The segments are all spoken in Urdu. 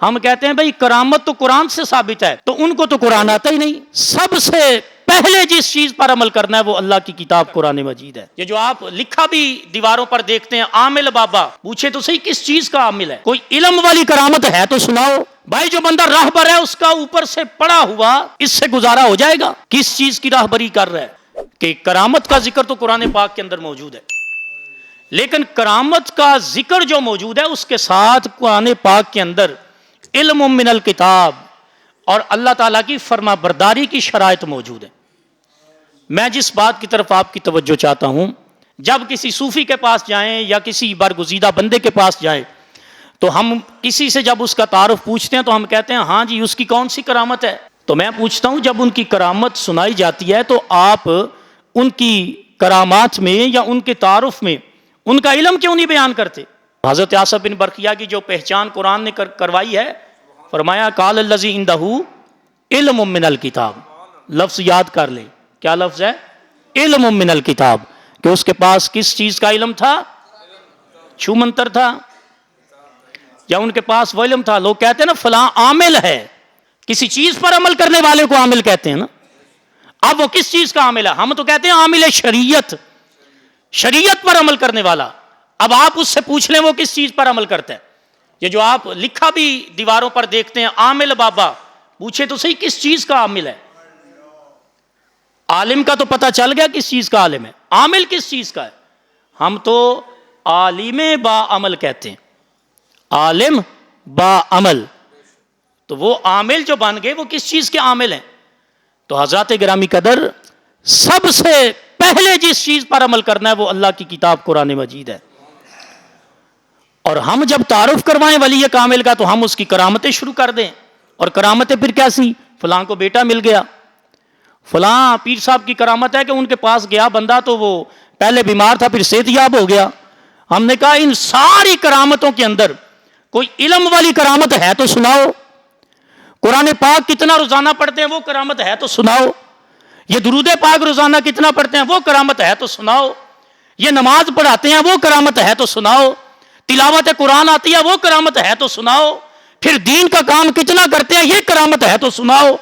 ہم کہتے ہیں بھائی کرامت تو قرآن سے ثابت ہے، تو ان کو تو قرآن آتا ہی نہیں۔ سب سے پہلے جس چیز پر عمل کرنا ہے وہ اللہ کی کتاب قرآن مجید ہے۔ یہ جو آپ لکھا بھی دیواروں پر دیکھتے ہیں عامل بابا، پوچھے تو صحیح کس چیز کا عامل ہے؟ کوئی علم والی کرامت ہے تو سناؤ بھائی۔ جو بندہ راہبر ہے اس کا اوپر سے پڑا ہوا اس سے گزارا ہو جائے گا؟ کس چیز کی راہبری کر رہا ہے؟ کہ کرامت کا ذکر تو قرآن پاک کے اندر موجود ہے، لیکن کرامت کا ذکر جو موجود ہے اس کے ساتھ قرآن پاک کے اندر علم من الکتاب اور اللہ تعالیٰ کی فرما برداری کی شرائط موجود ہے۔ میں جس بات کی طرف آپ کی توجہ چاہتا ہوں، جب کسی صوفی کے پاس جائیں یا کسی برگزیدہ بندے کے پاس جائیں تو ہم کسی سے جب اس کا تعارف پوچھتے ہیں تو ہم کہتے ہیں ہاں جی اس کی کون سی کرامت ہے؟ تو میں پوچھتا ہوں جب ان کی کرامت سنائی جاتی ہے تو آپ ان کی کرامات میں یا ان کے تعارف میں ان کا علم کیوں نہیں بیان کرتے؟ حضرت آصف بن برقیہ کی جو پہچان قرآن نے کروائی ہے، فرمایا قال الذی عندہ علم من الکتاب۔ لفظ یاد کر لیں، کیا لفظ ہے؟ علم من الکتاب، کہ اس کے پاس کس چیز کا علم تھا؟ چھو منتر تھا یا ان کے پاس وہ علم تھا؟ لوگ کہتے ہیں نا فلاں عامل ہے، کسی چیز پر عمل کرنے والے کو عامل کہتے ہیں نا۔ اب وہ کس چیز کا عامل ہے؟ ہم تو کہتے ہیں عامل شریعت، شریعت پر عمل کرنے والا۔ اب آپ اس سے پوچھ لیں وہ کس چیز پر عمل کرتا ہے؟ یہ جو آپ لکھا بھی دیواروں پر دیکھتے ہیں عامل بابا، پوچھے تو صحیح کس چیز کا عامل ہے؟ عالم کا تو پتہ چل گیا کس چیز کا عالم ہے، عامل کس چیز کا ہے؟ ہم تو عالم با عمل کہتے ہیں، عالم با عمل۔ تو وہ عامل جو بن گئے وہ کس چیز کے عامل ہیں؟ تو حضرات گرامی قدر، سب سے پہلے جس چیز پر عمل کرنا ہے وہ اللہ کی کتاب قرآن مجید ہے۔ اور ہم جب تعارف کروائیں ولی کامل کا تو ہم اس کی کرامتیں شروع کر دیں، اور کرامتیں پھر کیسی؟ فلاں کو بیٹا مل گیا، فلاں پیر صاحب کی کرامت ہے کہ ان کے پاس گیا بندہ تو وہ پہلے بیمار تھا پھر صحت یاب ہو گیا۔ ہم نے کہا ان ساری کرامتوں کے اندر کوئی علم والی کرامت ہے تو سناؤ۔ قرآن پاک کتنا روزانہ پڑھتے ہیں وہ کرامت ہے تو سناؤ۔ یہ درود پاک روزانہ کتنا پڑھتے ہیں وہ کرامت ہے تو سناؤ۔ یہ نماز پڑھاتے ہیں وہ کرامت ہے تو سناؤ۔ تلاوت قرآن آتی ہے وہ کرامت ہے تو سناؤ۔ پھر دین کا کام کتنا کرتے ہیں یہ کرامت ہے تو سناؤ۔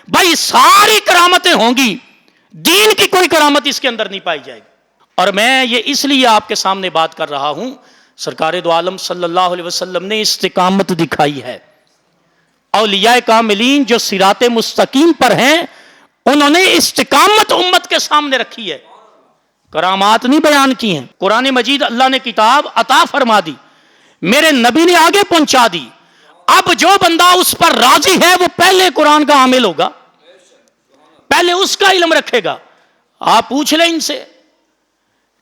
بھائی ساری کرامتیں ہوں گی، دین کی کوئی کرامت اس کے اندر نہیں پائی جائے گی۔ اور میں یہ اس لیے آپ کے سامنے بات کر رہا ہوں، سرکار دو عالم صلی اللہ علیہ وسلم نے استقامت دکھائی ہے۔ اولیاء کاملین جو صراط مستقیم پر ہیں انہوں نے استقامت امت کے سامنے رکھی ہے، کرامات نہیں بیان کی ہیں۔ قرآن مجید اللہ نے کتاب عطا فرما دی، میرے نبی نے آگے پہنچا دی۔ اب جو بندہ اس پر راضی ہے وہ پہلے قرآن کا عامل ہوگا، پہلے اس کا علم رکھے گا۔ آپ پوچھ لیں ان سے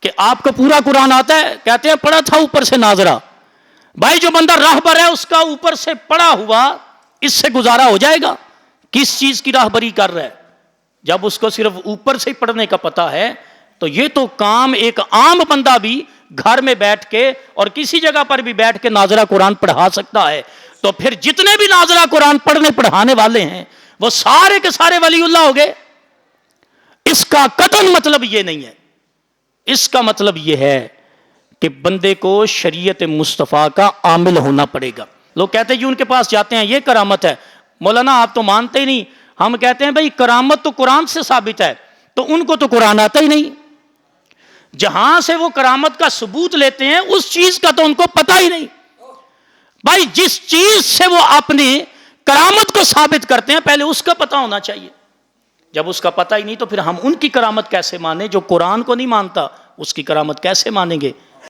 کہ آپ کو پورا قرآن آتا ہے؟ کہتے ہیں پڑھا تھا اوپر سے ناظرہ۔ بھائی جو بندہ راہبر ہے اس کا اوپر سے پڑھا ہوا اس سے گزارا ہو جائے گا؟ کس چیز کی راہبری کر رہا ہے؟ جب اس کو صرف اوپر سے پڑھنے کا پتہ ہے تو یہ تو کام ایک عام بندہ بھی گھر میں بیٹھ کے اور کسی جگہ پر بھی بیٹھ کے ناظرہ قرآن پڑھا سکتا ہے۔ تو پھر جتنے بھی ناظرہ قرآن پڑھنے پڑھانے والے ہیں وہ سارے کے سارے ولی اللہ ہو گئے؟ اس کا قطعاً مطلب یہ نہیں ہے۔ اس کا مطلب یہ ہے کہ بندے کو شریعت مصطفیٰ کا عامل ہونا پڑے گا۔ لوگ کہتے ہیں جی ان کے پاس جاتے ہیں یہ کرامت ہے۔ مولانا آپ تو مانتے ہی نہیں۔ ہم کہتے ہیں بھائی کرامت تو قرآن سے ثابت ہے، تو ان کو تو قرآن آتا ہی نہیں۔ جہاں سے وہ کرامت کا ثبوت لیتے ہیں اس چیز کا تو ان کو پتہ ہی نہیں۔ بھائی جس چیز سے وہ اپنی کرامت کو ثابت کرتے ہیں پہلے اس کا پتہ ہونا چاہیے۔ جب اس کا پتہ ہی نہیں تو پھر ہم ان کی کرامت کیسے مانیں؟ جو قرآن کو نہیں مانتا اس کی کرامت کیسے مانیں گے؟